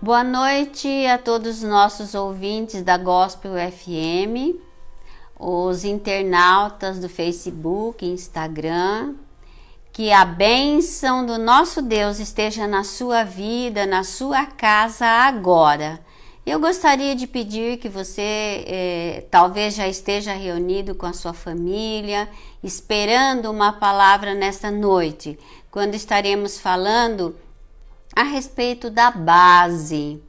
Boa noite a todos os nossos ouvintes da Gospel FM, os internautas do Facebook, Instagram. Que a bênção do nosso Deus esteja na sua vida, na sua casa agora. Eu gostaria de pedir que você talvez já esteja reunido com a sua família, esperando uma palavra nesta noite, quando estaremos falando a respeito da base.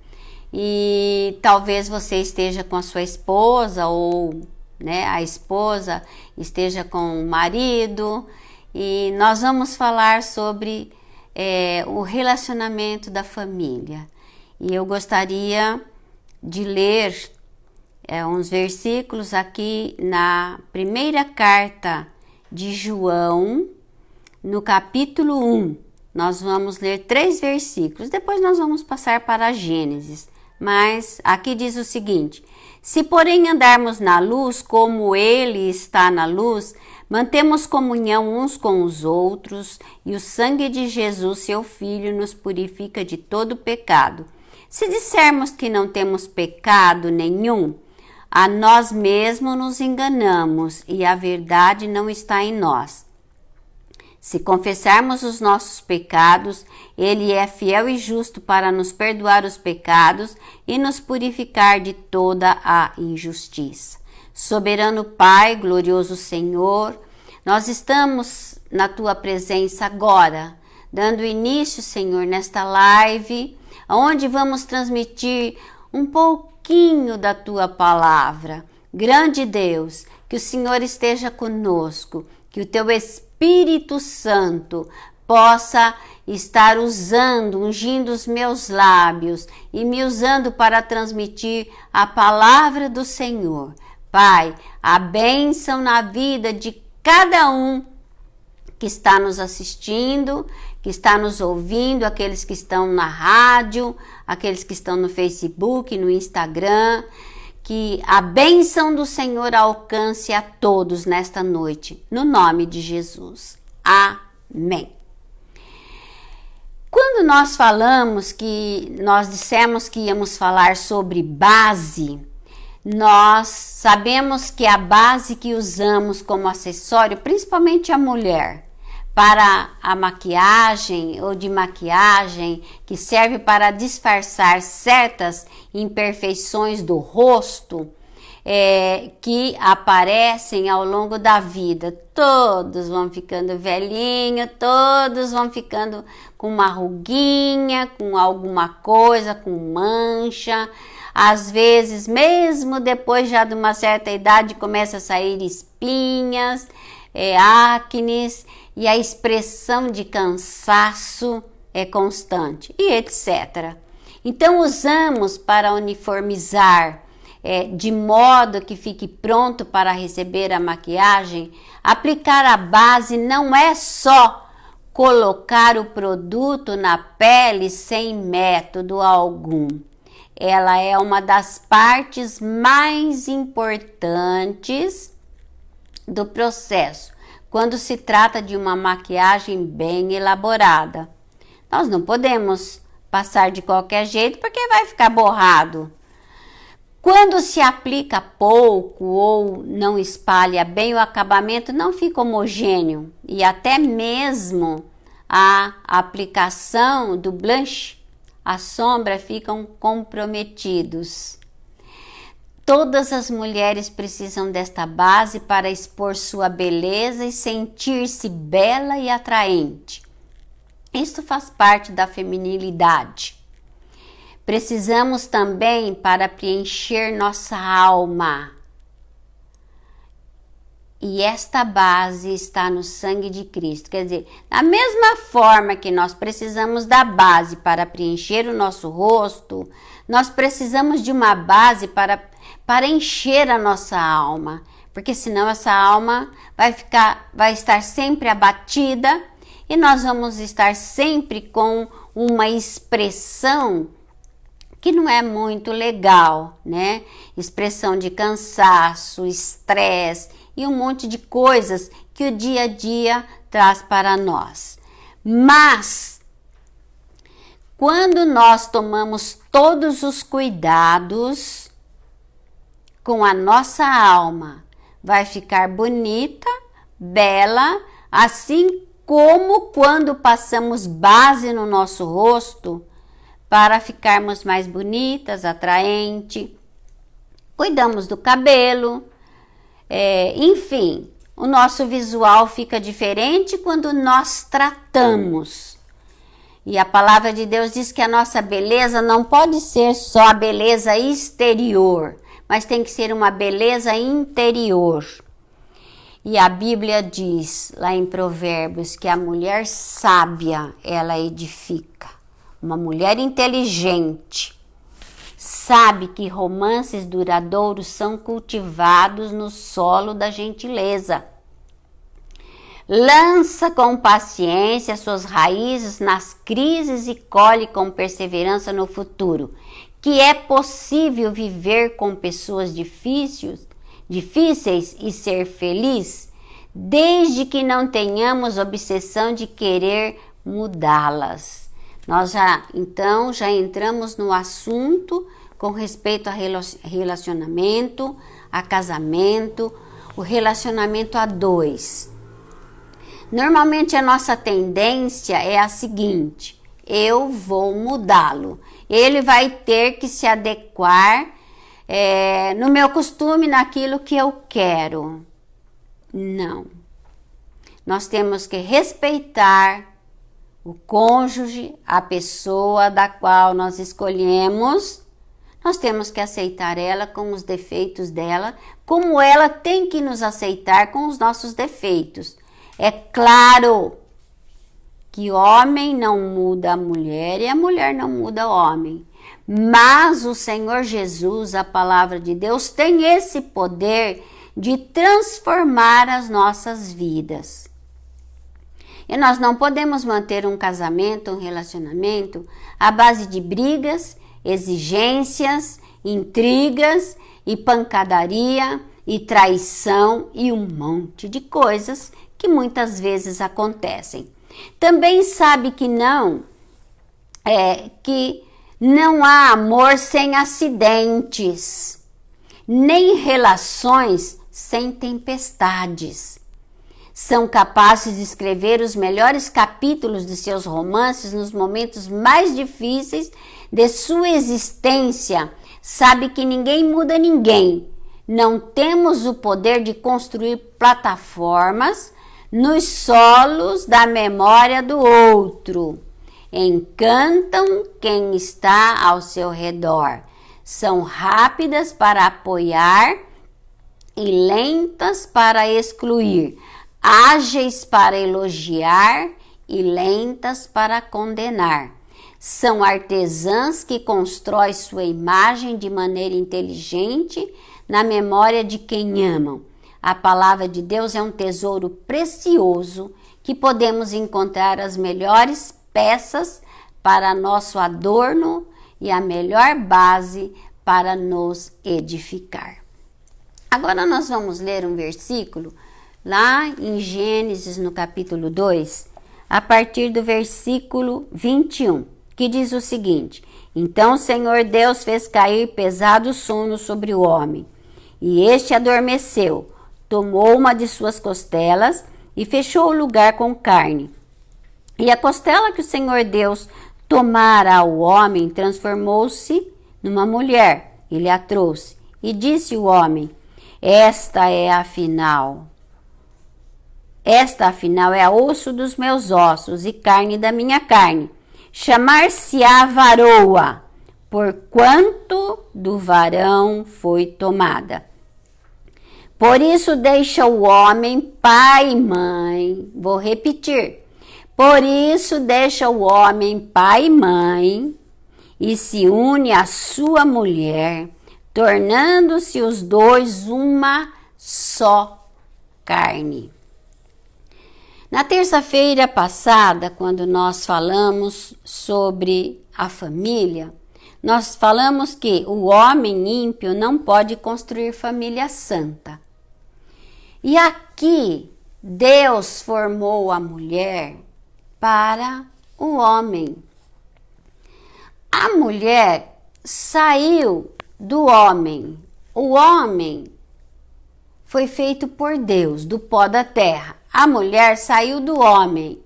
E talvez você esteja com a sua esposa ou a esposa esteja com o marido, e nós vamos falar sobre o relacionamento da família. E eu gostaria de ler uns versículos aqui na primeira carta de João, no capítulo 1. Nós vamos ler 3 versículos, depois nós vamos passar para Gênesis. Mas aqui diz o seguinte: se porém andarmos na luz, como ele está na luz, mantemos comunhão uns com os outros, e o sangue de Jesus, seu Filho, nos purifica de todo pecado. Se dissermos que não temos pecado nenhum, a nós mesmos nos enganamos, e a verdade não está em nós. Se confessarmos os nossos pecados, ele é fiel e justo para nos perdoar os pecados e nos purificar de toda a injustiça. Soberano Pai, glorioso Senhor, nós estamos na tua presença agora, dando início, Senhor, nesta live, onde vamos transmitir um pouquinho da tua palavra. Grande Deus, que o Senhor esteja conosco, que o teu Espírito Santo possa estar ungindo os meus lábios e me usando para transmitir a palavra do Senhor. Pai, a bênção na vida de cada um que está nos assistindo, que está nos ouvindo, aqueles que estão na rádio, aqueles que estão no Facebook, no Instagram. Que a bênção do Senhor alcance a todos nesta noite, no nome de Jesus. Amém. Quando nós dissemos que íamos falar sobre base, nós sabemos que a base que usamos como acessório, principalmente a mulher, para a maquiagem ou de maquiagem, que serve para disfarçar certas imperfeições do rosto que aparecem ao longo da vida. Todos vão ficando velhinhos, todos vão ficando com uma ruguinha, com alguma coisa, com mancha. Às vezes, mesmo depois já de uma certa idade, começa a sair espinhas, acnes, e a expressão de cansaço é constante, e etc. Então, usamos para uniformizar, de modo que fique pronto para receber a maquiagem. Aplicar a base não é só colocar o produto na pele sem método algum. Ela é uma das partes mais importantes do processo, quando se trata de uma maquiagem bem elaborada. Nós não podemos passar de qualquer jeito porque vai ficar borrado. Quando se aplica pouco ou não espalha bem, o acabamento não fica homogêneo e até mesmo a aplicação do blush, a sombra, ficam comprometidos. Todas as mulheres precisam desta base para expor sua beleza e sentir-se bela e atraente. Isso faz parte da feminilidade. Precisamos também para preencher nossa alma. E esta base está no sangue de Cristo. Quer dizer, da mesma forma que nós precisamos da base para preencher o nosso rosto, nós precisamos de uma base para encher a nossa alma, porque senão essa alma vai estar sempre abatida e nós vamos estar sempre com uma expressão que não é muito legal, né? Expressão de cansaço, estresse e um monte de coisas que o dia a dia traz para nós. Mas quando nós tomamos todos os cuidados com a nossa alma, vai ficar bonita, bela, assim como quando passamos base no nosso rosto para ficarmos mais bonitas, atraente. Cuidamos do cabelo, enfim, o nosso visual fica diferente quando nós tratamos. E a palavra de Deus diz que a nossa beleza não pode ser só a beleza exterior, mas tem que ser uma beleza interior. E a Bíblia diz lá em Provérbios que a mulher sábia, ela edifica. Uma mulher inteligente sabe que romances duradouros são cultivados no solo da gentileza. Lança com paciência suas raízes nas crises e colhe com perseverança no futuro. Que é possível viver com pessoas difíceis e ser feliz, desde que não tenhamos obsessão de querer mudá-las. Nós já entramos no assunto com respeito a relacionamento, a casamento, o relacionamento a dois. Normalmente a nossa tendência é a seguinte: eu vou mudá-lo. Ele vai ter que se adequar no meu costume, naquilo que eu quero. Não. Nós temos que respeitar o cônjuge, a pessoa da qual nós escolhemos. Nós temos que aceitar ela com os defeitos dela, como ela tem que nos aceitar com os nossos defeitos. É claro que homem não muda a mulher e a mulher não muda o homem. Mas o Senhor Jesus, a palavra de Deus, tem esse poder de transformar as nossas vidas. E nós não podemos manter um casamento, um relacionamento à base de brigas, exigências, intrigas e pancadaria e traição e um monte de coisas que muitas vezes acontecem. Também sabe que não há amor sem acidentes, nem relações sem tempestades. São capazes de escrever os melhores capítulos de seus romances nos momentos mais difíceis de sua existência. Sabe que ninguém muda ninguém. Não temos o poder de construir plataformas nos solos da memória do outro. Encantam quem está ao seu redor. São rápidas para apoiar e lentas para excluir. Ágeis para elogiar e lentas para condenar. São artesãs que constroem sua imagem de maneira inteligente na memória de quem amam. A palavra de Deus é um tesouro precioso que podemos encontrar as melhores peças para nosso adorno e a melhor base para nos edificar. Agora nós vamos ler um versículo lá em Gênesis, no capítulo 2, a partir do versículo 21, que diz o seguinte: Então o Senhor Deus fez cair pesado sono sobre o homem, e este adormeceu. Tomou uma de suas costelas e fechou o lugar com carne. E a costela que o Senhor Deus tomara ao homem transformou-se numa mulher. Ele a trouxe. E disse o homem: Esta afinal é osso dos meus ossos e carne da minha carne. Chamar-se-á varoa, porquanto do varão foi tomada. Por isso deixa o homem pai e mãe. Vou repetir. Por isso deixa o homem pai e mãe e se une à sua mulher, tornando-se os dois uma só carne. Na terça-feira passada, quando nós falamos sobre a família, nós falamos que o homem ímpio não pode construir família santa. E aqui, Deus formou a mulher para o homem. A mulher saiu do homem. O homem foi feito por Deus, do pó da terra. A mulher saiu do homem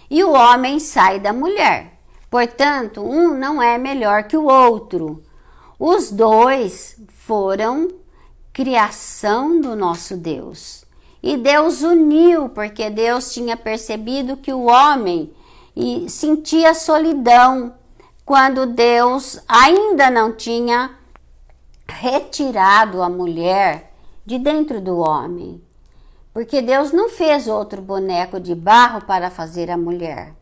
e o homem sai da mulher. Portanto, um não é melhor que o outro. Os dois foram criação do nosso Deus. E Deus uniu, porque Deus tinha percebido que o homem sentia solidão quando Deus ainda não tinha retirado a mulher de dentro do homem. Porque Deus não fez outro boneco de barro para fazer a mulher.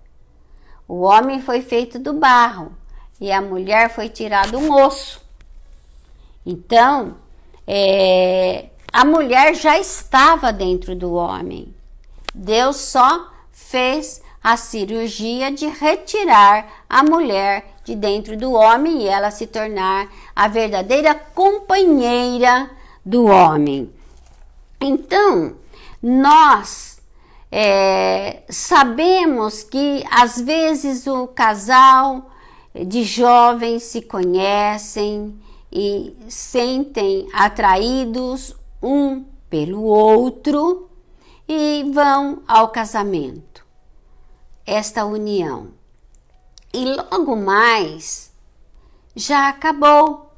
O homem foi feito do barro e a mulher foi tirado um osso. Então, a mulher já estava dentro do homem. Deus só fez a cirurgia de retirar a mulher de dentro do homem e ela se tornar a verdadeira companheira do homem. Então, nós sabemos que às vezes o casal de jovens se conhecem e sentem atraídos um pelo outro e vão ao casamento, esta união. E logo mais já acabou,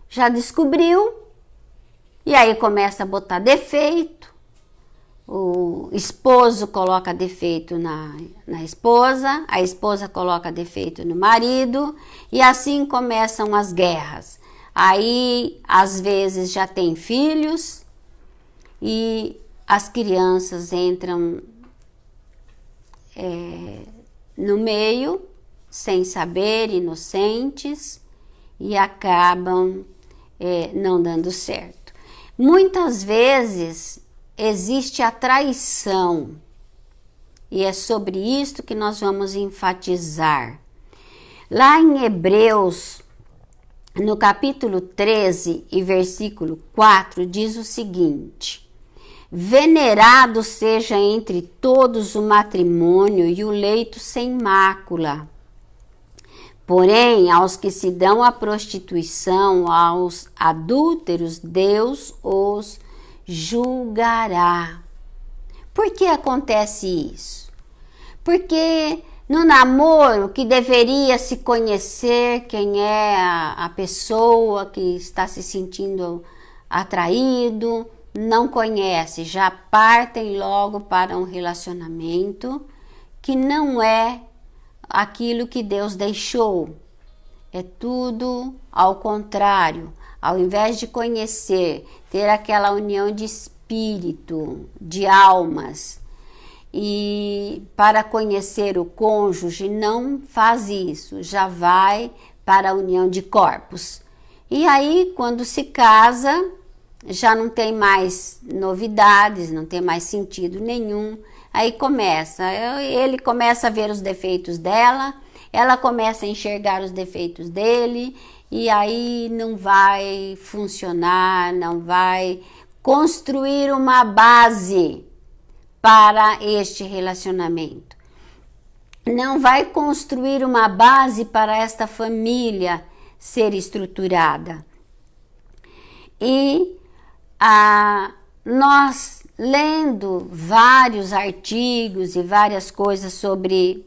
já descobriu, e aí começa a botar defeito. O esposo coloca defeito na esposa, a esposa coloca defeito no marido, e assim começam as guerras. Aí, às vezes, já tem filhos e as crianças entram no meio, sem saber, inocentes, e acabam não dando certo. Muitas vezes existe a traição, e é sobre isto que nós vamos enfatizar. Lá em Hebreus, no capítulo 13 e versículo 4, diz o seguinte: venerado seja entre todos o matrimônio e o leito sem mácula. Porém, aos que se dão à prostituição, aos adúlteros, Deus os julgará. Por que acontece isso? Porque no namoro, que deveria se conhecer quem é a pessoa que está se sentindo atraído, não conhece, já partem logo para um relacionamento que não é aquilo que Deus deixou. É tudo ao contrário. Ao invés de conhecer, ter aquela união de espírito, de almas, e para conhecer o cônjuge não faz isso, já vai para a união de corpos. E aí, quando se casa, já não tem mais novidades, não tem mais sentido nenhum. Aí ele começa a ver os defeitos dela, ela começa a enxergar os defeitos dele, e aí não vai funcionar, não vai construir uma base para este relacionamento. Não vai construir uma base para esta família ser estruturada. E nós, lendo vários artigos e várias coisas sobre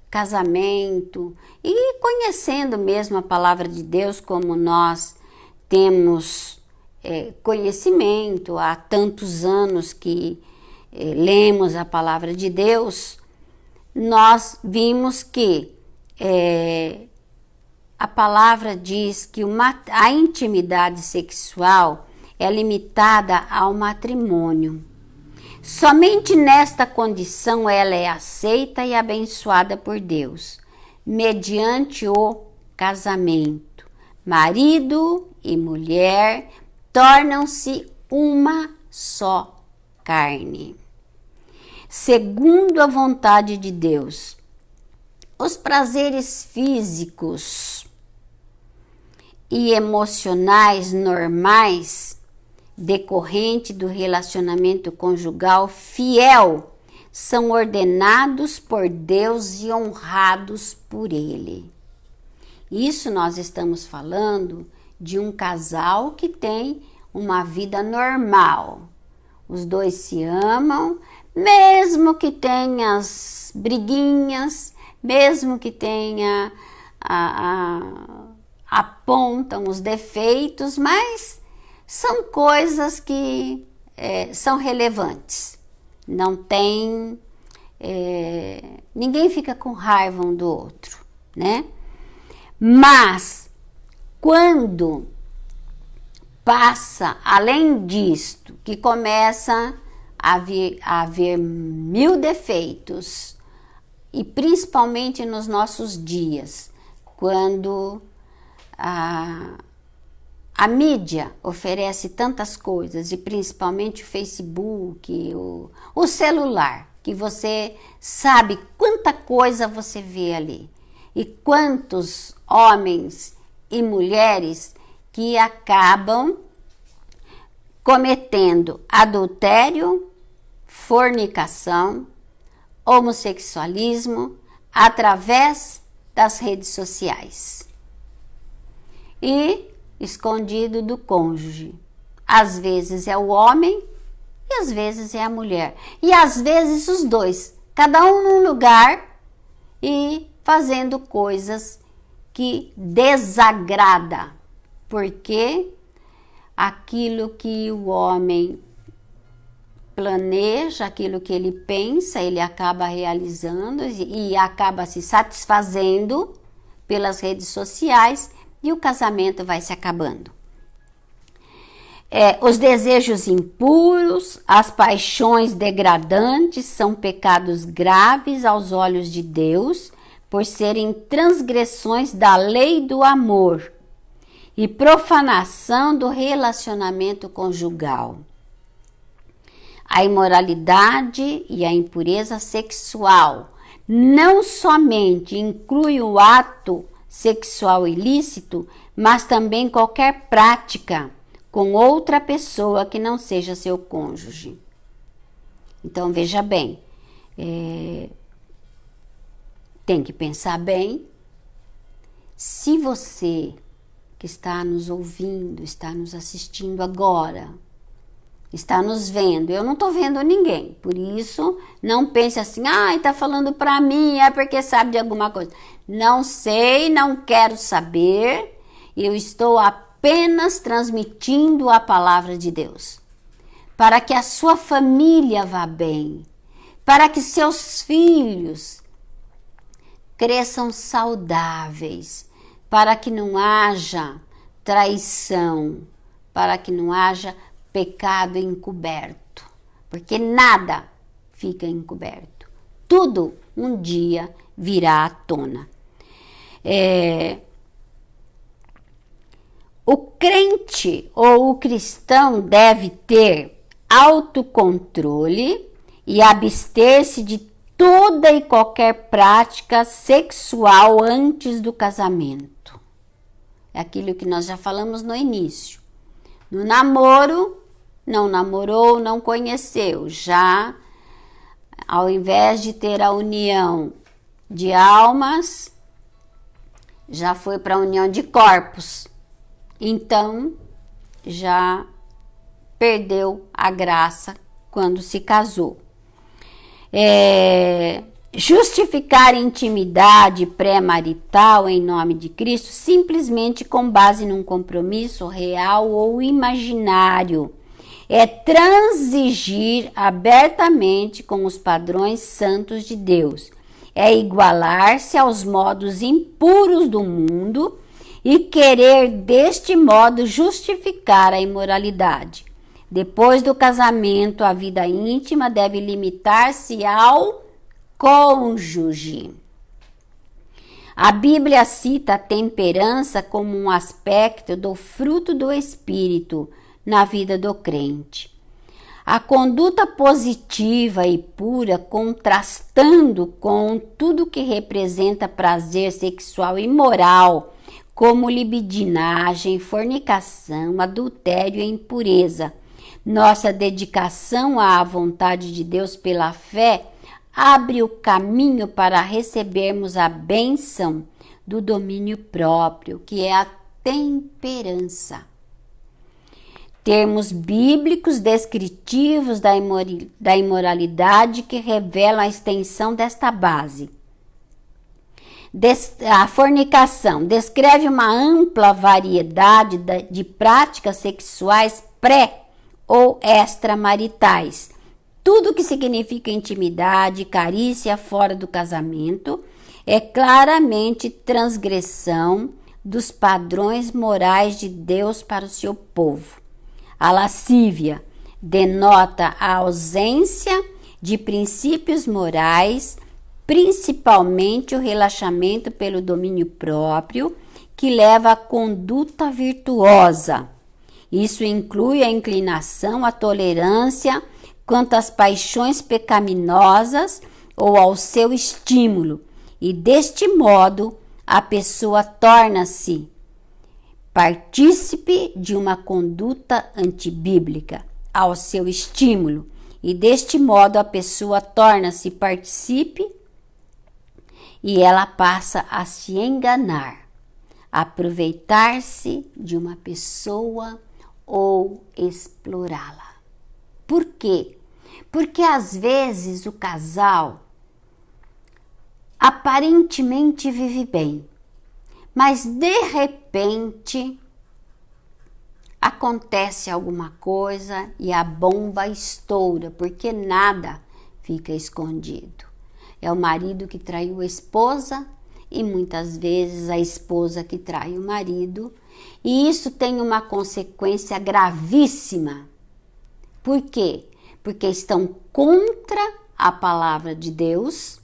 casamento e conhecendo mesmo a palavra de Deus, como nós temos conhecimento há tantos anos que lemos a palavra de Deus, nós vimos que a palavra diz que a intimidade sexual é limitada ao matrimônio. Somente nesta condição ela é aceita e abençoada por Deus, mediante o casamento. Marido e mulher tornam-se uma só carne, segundo a vontade de Deus. Os prazeres físicos e emocionais normais decorrente do relacionamento conjugal fiel são ordenados por Deus e honrados por Ele. Isso nós estamos falando de um casal que tem uma vida normal. Os dois se amam, mesmo que tenha as briguinhas, mesmo que tenha apontam os defeitos, mas são coisas que são relevantes. Não tem... ninguém fica com raiva um do outro, né? Mas quando passa além disto, que começa a haver mil defeitos, e principalmente nos nossos dias, quando a mídia oferece tantas coisas, e principalmente o Facebook, o celular, que você sabe quanta coisa você vê ali, e quantos homens e mulheres que acabam cometendo adultério, fornicação, homossexualismo através das redes sociais e escondido do cônjuge. Às vezes é o homem e às vezes é a mulher, e às vezes os dois, cada um num lugar e fazendo coisas que desagrada, porque aquilo que o homem planeja, aquilo que ele pensa, ele acaba realizando e acaba se satisfazendo pelas redes sociais, e o casamento vai se acabando. Os desejos impuros, as paixões degradantes são pecados graves aos olhos de Deus, por serem transgressões da lei do amor e profanação do relacionamento conjugal. A imoralidade e a impureza sexual não somente inclui o ato sexual ilícito, mas também qualquer prática com outra pessoa que não seja seu cônjuge. Então, veja bem, tem que pensar bem. Se você que está nos ouvindo, está nos assistindo agora, está nos vendo, eu não estou vendo ninguém, por isso não pense assim, está falando para mim, é porque sabe de alguma coisa. Não sei, não quero saber, eu estou apenas transmitindo a palavra de Deus, para que a sua família vá bem, para que seus filhos cresçam saudáveis, para que não haja traição, para que não haja pecado encoberto, porque nada fica encoberto, tudo um dia virá à tona. O crente ou o cristão deve ter autocontrole e abster-se de toda e qualquer prática sexual antes do casamento. É aquilo que nós já falamos no início. No namoro, não namorou, não conheceu. Já, ao invés de ter a união de almas, já foi para a união de corpos. Então, já perdeu a graça quando se casou. Justificar intimidade pré-marital em nome de Cristo simplesmente com base num compromisso real ou imaginário é transigir abertamente com os padrões santos de Deus, é igualar-se aos modos impuros do mundo e querer deste modo justificar a imoralidade. Depois do casamento, a vida íntima deve limitar-se ao cônjuge. A Bíblia cita a temperança como um aspecto do fruto do Espírito na vida do crente. A conduta positiva e pura, contrastando com tudo que representa prazer sexual imoral, como libidinagem, fornicação, adultério e impureza. Nossa dedicação à vontade de Deus pela fé abre o caminho para recebermos a bênção do domínio próprio, que é a temperança. Termos bíblicos descritivos da imoralidade que revelam a extensão desta base. A fornicação descreve uma ampla variedade de práticas sexuais pré- ou extramaritais. Tudo que significa intimidade, carícia fora do casamento é claramente transgressão dos padrões morais de Deus para o seu povo. A lascívia denota a ausência de princípios morais, principalmente o relaxamento pelo domínio próprio, que leva à conduta virtuosa. Isso inclui a inclinação à tolerância quanto às paixões pecaminosas ou ao seu estímulo, e deste modo a pessoa torna-se partícipe de uma conduta antibíblica ao seu estímulo, e deste modo a pessoa torna-se partícipe e ela passa a se enganar, aproveitar-se de uma pessoa ou explorá-la. Por quê? Porque às vezes o casal aparentemente vive bem, mas de repente acontece alguma coisa e a bomba estoura, porque nada fica escondido. É o marido que traiu a esposa e muitas vezes a esposa que trai o marido, e isso tem uma consequência gravíssima. Por quê? Porque estão contra a palavra de Deus.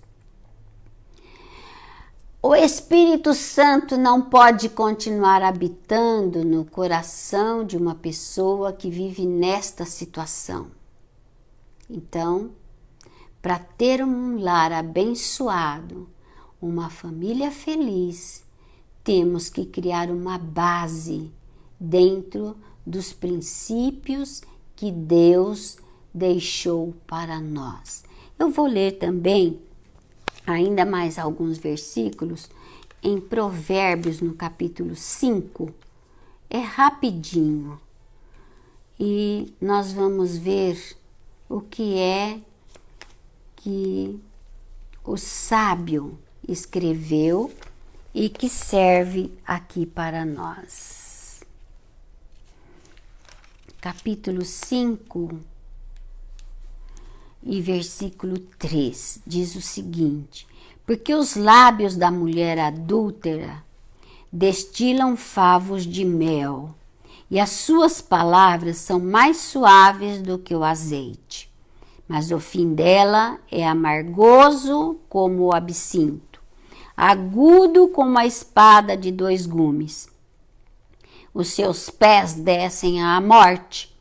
O Espírito Santo não pode continuar habitando no coração de uma pessoa que vive nesta situação. Então, para ter um lar abençoado, uma família feliz, temos que criar uma base dentro dos princípios que Deus deixou para nós. Eu vou ler também ainda mais alguns versículos em Provérbios, no capítulo 5. É rapidinho. E nós vamos ver o que é que o sábio escreveu e que serve aqui para nós. Capítulo 5 e versículo 3 diz o seguinte: porque os lábios da mulher adúltera destilam favos de mel, e as suas palavras são mais suaves do que o azeite, mas o fim dela é amargoso como o absinto, agudo como a espada de 2 gumes. Os seus pés descem à morte,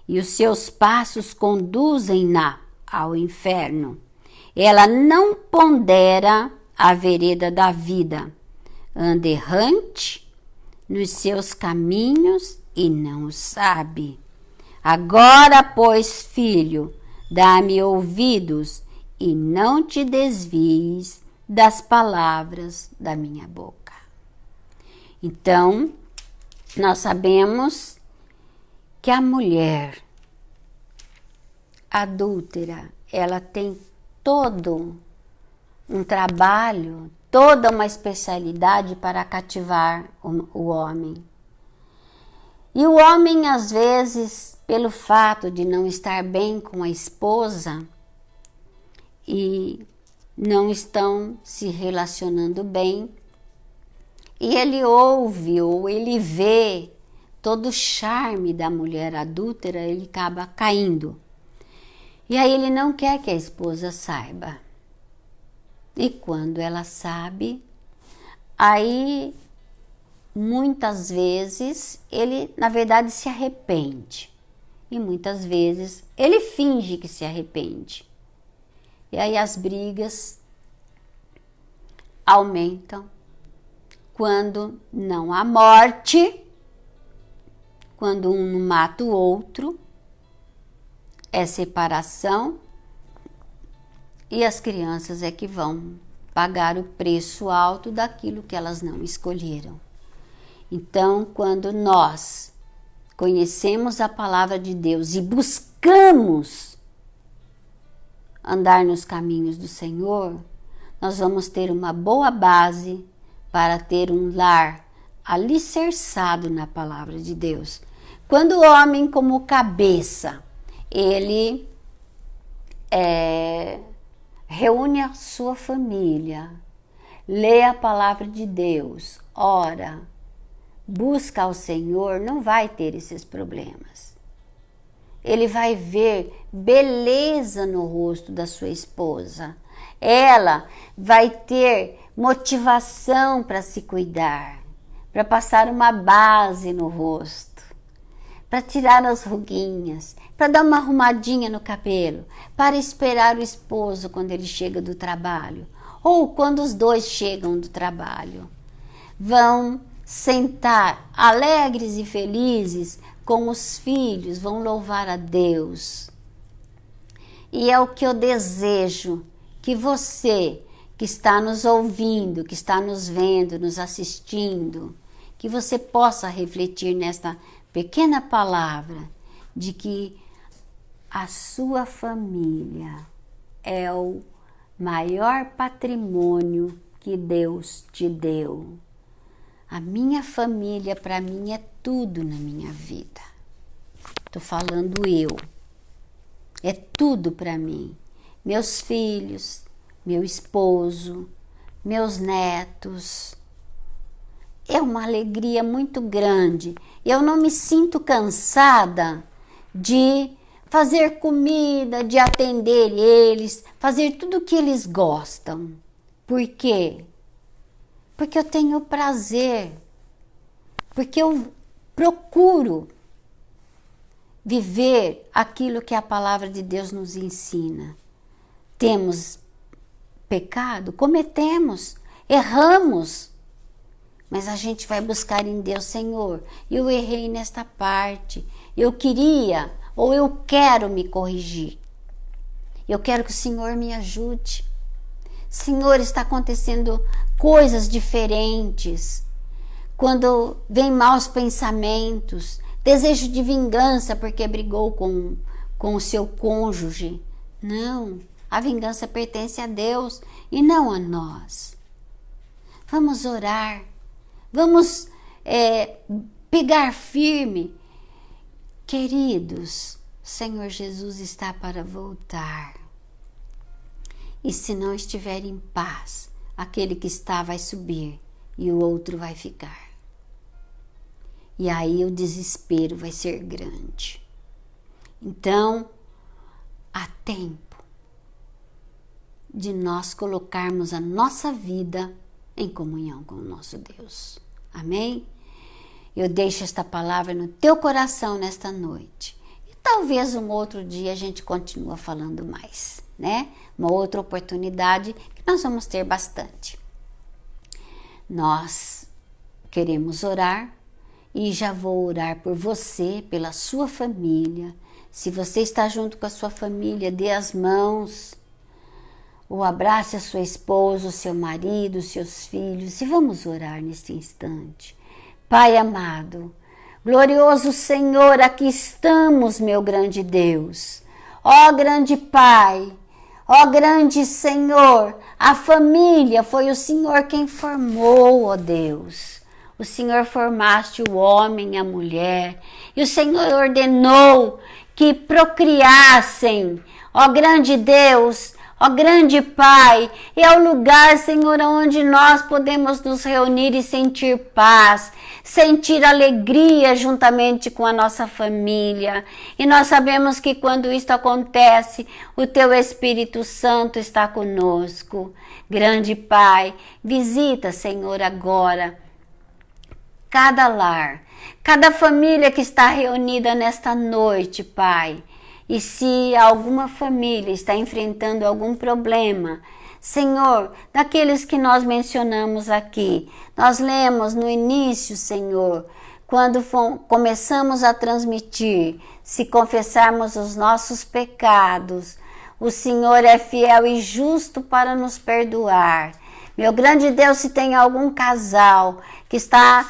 e os seus passos conduzem-na ao inferno. Ela não pondera a vereda da vida, anda errante nos seus caminhos e não o sabe. Agora, pois, filho, dá-me ouvidos e não te desvies das palavras da minha boca. Então, nós sabemos que a mulher adúltera, ela tem todo um trabalho, toda uma especialidade para cativar o homem. E o homem, às vezes, pelo fato de não estar bem com a esposa e não estão se relacionando bem, e ele ouve ou ele vê todo o charme da mulher adúltera, ele acaba caindo. E aí ele não quer que a esposa saiba. E quando ela sabe, aí muitas vezes ele, na verdade, se arrepende. E muitas vezes ele finge que se arrepende. E aí as brigas aumentam. Quando não há morte, quando um não mata o outro, é separação, e as crianças é que vão pagar o preço alto daquilo que elas não escolheram. Então, quando nós conhecemos a palavra de Deus e buscamos andar nos caminhos do Senhor, nós vamos ter uma boa base para ter um lar alicerçado na palavra de Deus. Quando o homem como cabeça, ele reúne a sua família, lê a palavra de Deus, ora, busca ao Senhor, não vai ter esses problemas. Ele vai ver beleza no rosto da sua esposa. Ela vai ter motivação para se cuidar, para passar uma base no rosto, para tirar as ruguinhas, para dar uma arrumadinha no cabelo, para esperar o esposo quando ele chega do trabalho, ou quando os dois chegam do trabalho. Vão sentar alegres e felizes com os filhos, vão louvar a Deus. E é o que eu desejo, que você que está nos ouvindo, que está nos vendo, nos assistindo, que você possa refletir nesta pequena palavra de que a sua família é o maior patrimônio que Deus te deu. A minha família, para mim, é tudo na minha vida. Estou falando eu. É tudo para mim. Meus filhos, meu esposo, meus netos. É uma alegria muito grande. Eu não me sinto cansada de fazer comida, de atender eles, fazer tudo o que eles gostam. Por quê? Porque eu tenho prazer, porque eu procuro viver aquilo que a palavra de Deus nos ensina. Temos pecado? Cometemos, erramos, mas a gente vai buscar em Deus, Senhor, eu errei nesta parte, eu queria ou eu quero me corrigir, eu quero que o Senhor me ajude. Senhor, está acontecendo coisas diferentes. Quando vem maus pensamentos, desejo de vingança porque brigou com o seu cônjuge. Não, a vingança pertence a Deus e não a nós. Vamos orar, vamos pegar firme. Queridos, Senhor Jesus está para voltar. E se não estiver em paz, aquele que está vai subir e o outro vai ficar. E aí o desespero vai ser grande. Então, há tempo de nós colocarmos a nossa vida em comunhão com o nosso Deus. Amém? Eu deixo esta palavra no teu coração nesta noite. E talvez um outro dia a gente continue falando mais, né? Uma outra oportunidade que nós vamos ter bastante. Nós queremos orar e já vou orar por você, pela sua família. Se você está junto com a sua família, dê as mãos, ou abrace a sua esposa, o seu marido, os seus filhos e vamos orar neste instante. Pai amado, glorioso Senhor, aqui estamos, meu grande Deus. Ó grande Pai, ó grande Senhor, a família foi o Senhor quem formou, ó Deus. O Senhor formaste o homem e a mulher, e o Senhor ordenou que procriassem, ó grande Deus, ó grande Pai, é o lugar, Senhor, onde nós podemos nos reunir e sentir paz, sentir alegria juntamente com a nossa família. E nós sabemos que quando isto acontece, o Teu Espírito Santo está conosco. Grande Pai, visita, Senhor, agora cada lar, cada família que está reunida nesta noite, Pai. E se alguma família está enfrentando algum problema, Senhor, daqueles que nós mencionamos aqui, nós lemos no início, Senhor, quando começamos a transmitir, se confessarmos os nossos pecados, o Senhor é fiel e justo para nos perdoar Meu grande Deus, se tem algum casal que está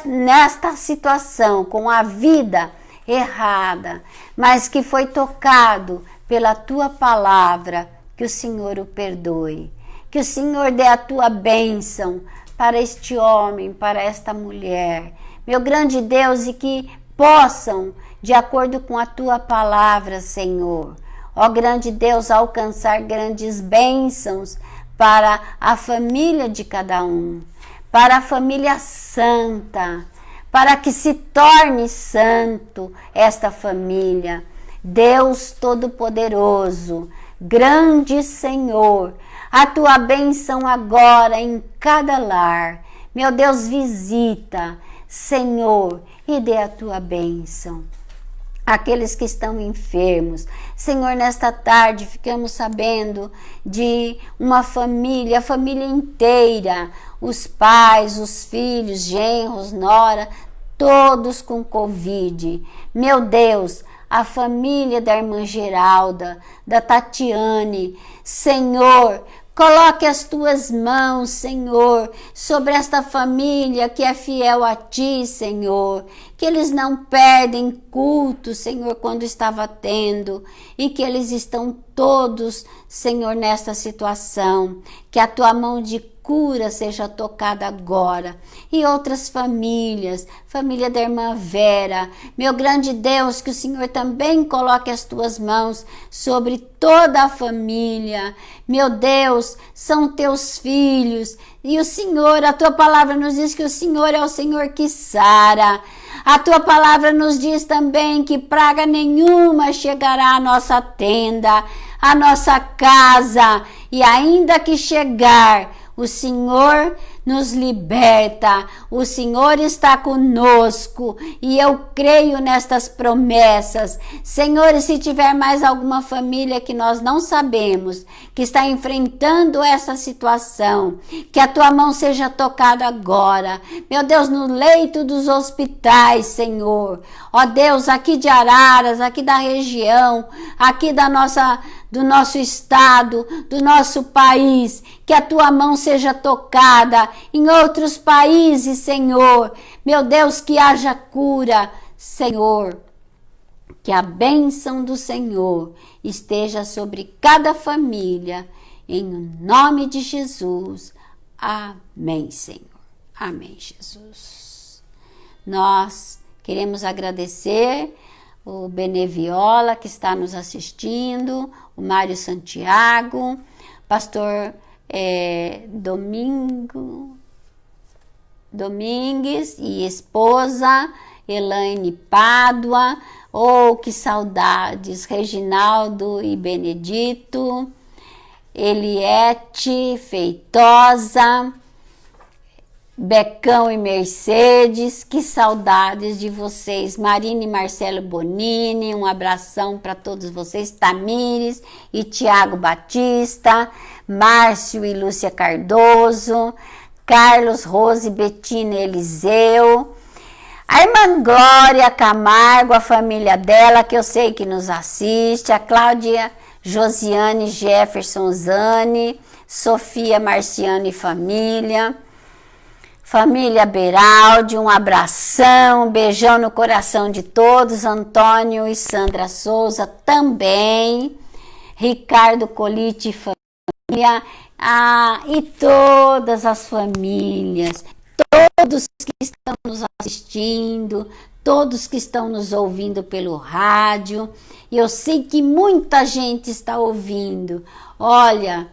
nesta situação, com a vida errada, mas que foi tocado pela tua palavra, que o Senhor o perdoe, que o Senhor dê a tua bênção para este homem, para esta mulher, meu grande Deus, e que possam, de acordo com a tua palavra, Senhor, ó grande Deus, alcançar grandes bênçãos para a família de cada um, para a família santa, para que se torne santo esta família. Deus Todo-Poderoso, grande Senhor, a tua bênção agora em cada lar. Meu Deus, visita, Senhor, e dê a tua bênção. Aqueles que estão enfermos, Senhor, nesta tarde ficamos sabendo de uma família, a família inteira, os pais, os filhos, genros, nora, todos com Covid. Meu Deus, a família da irmã Geralda, da Tatiane, Senhor, coloque as tuas mãos, Senhor, sobre esta família que é fiel a ti, Senhor, que eles não perdem culto, Senhor, quando estava tendo, e que eles estão todos, Senhor, nesta situação, que a tua mão de cura seja tocada agora, e outras famílias, família da irmã Vera, meu grande Deus, que o Senhor também coloque as tuas mãos sobre toda a família, meu Deus, são teus filhos, e o Senhor, a tua palavra nos diz que o Senhor é o Senhor que sara, a tua palavra nos diz também que praga nenhuma chegará à nossa tenda, à nossa casa, e ainda que chegar, o Senhor nos liberta, o Senhor está conosco e eu creio nestas promessas. Senhor, e se tiver mais alguma família que nós não sabemos, que está enfrentando essa situação, que a tua mão seja tocada agora. Meu Deus, no leito dos hospitais, Senhor. Ó Deus, aqui de Araras, aqui da região, aqui do nosso estado, do nosso país, que a tua mão seja tocada em outros países, Senhor. Meu Deus, que haja cura, Senhor. Que a bênção do Senhor esteja sobre cada família, em nome de Jesus. Amém, Senhor. Amém, Jesus. Nós queremos agradecer o Beneviola, que está nos assistindo, o Mário Santiago, pastor Domingues e esposa Elaine Pádua, que saudades, Reginaldo e Benedito, Eliette Feitosa, Becão e Mercedes, que saudades de vocês. Marina e Marcelo Bonini, um abração para todos vocês. Tamires e Tiago Batista, Márcio e Lúcia Cardoso, Carlos, Rose, Betina e Eliseu, a irmã Glória Camargo, a família dela, que eu sei que nos assiste, a Cláudia, Josiane, Jefferson, Zane, Sofia, Marciano e família, família Beraldi, um abração, um beijão no coração de todos, Antônio e Sandra Souza também, Ricardo Colite e família, e todas as famílias, todos que estão nos assistindo, todos que estão nos ouvindo pelo rádio, eu sei que muita gente está ouvindo. Olha,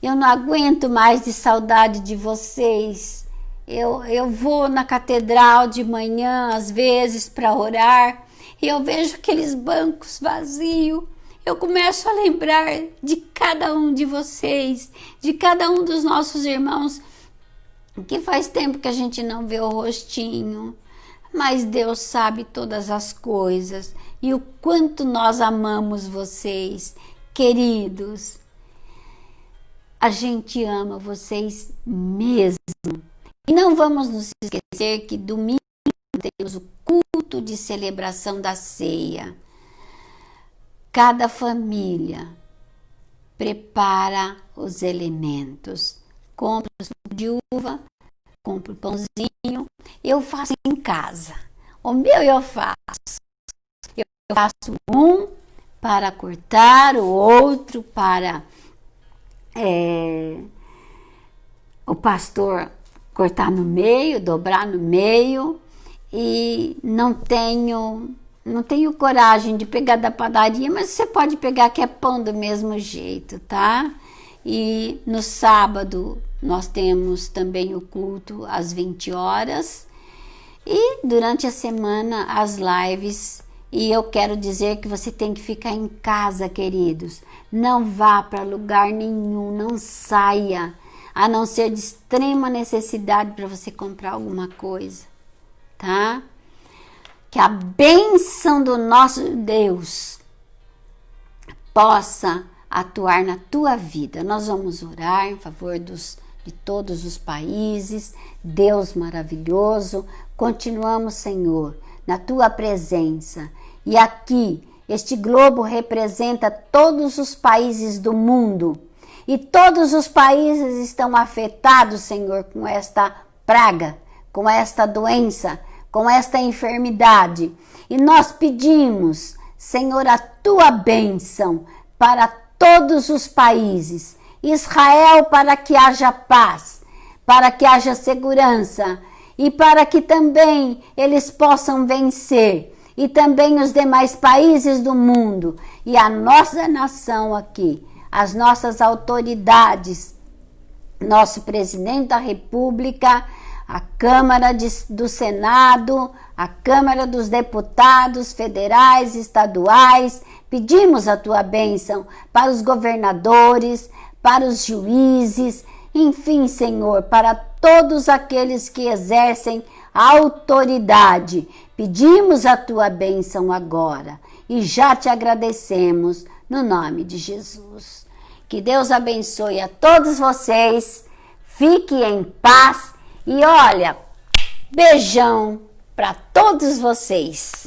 eu não aguento mais de saudade de vocês. Eu vou na catedral de manhã, às vezes, para orar, e eu vejo aqueles bancos vazios. Eu começo a lembrar de cada um de vocês, de cada um dos nossos irmãos, que faz tempo que a gente não vê o rostinho, mas Deus sabe todas as coisas e o quanto nós amamos vocês, queridos. A gente ama vocês mesmo. E não vamos nos esquecer que domingo temos o culto de celebração da ceia. Cada família prepara os elementos. compro suco de uva, compro pãozinho, eu faço em casa. O meu eu faço. Eu faço um para cortar, o outro para o pastor cortar no meio, dobrar no meio, e não tenho coragem de pegar da padaria, mas você pode pegar que é pão do mesmo jeito, tá? E no sábado nós temos também o culto às 20 horas e durante a semana as lives. E eu quero dizer que você tem que ficar em casa, queridos. Não vá para lugar nenhum, não saia, a não ser de extrema necessidade para você comprar alguma coisa, tá? Que a bênção do nosso Deus possa atuar na tua vida. Nós vamos orar em favor de todos os países. Deus maravilhoso, continuamos, Senhor, na tua presença. E aqui, este globo representa todos os países do mundo. E todos os países estão afetados, Senhor, com esta praga, com esta doença, com esta enfermidade. E nós pedimos, Senhor, a tua bênção para todos os países. Israel, para que haja paz, para que haja segurança e para que também eles possam vencer. E também os demais países do mundo e a nossa nação aqui, as nossas autoridades, nosso presidente da República, a Câmara do Senado, a Câmara dos Deputados federais, estaduais. Pedimos a tua bênção para os governadores, para os juízes, enfim, Senhor, para todos aqueles que exercem autoridade. Pedimos a tua bênção agora e já te agradecemos no nome de Jesus. Que Deus abençoe a todos vocês, fique em paz e olha, beijão para todos vocês.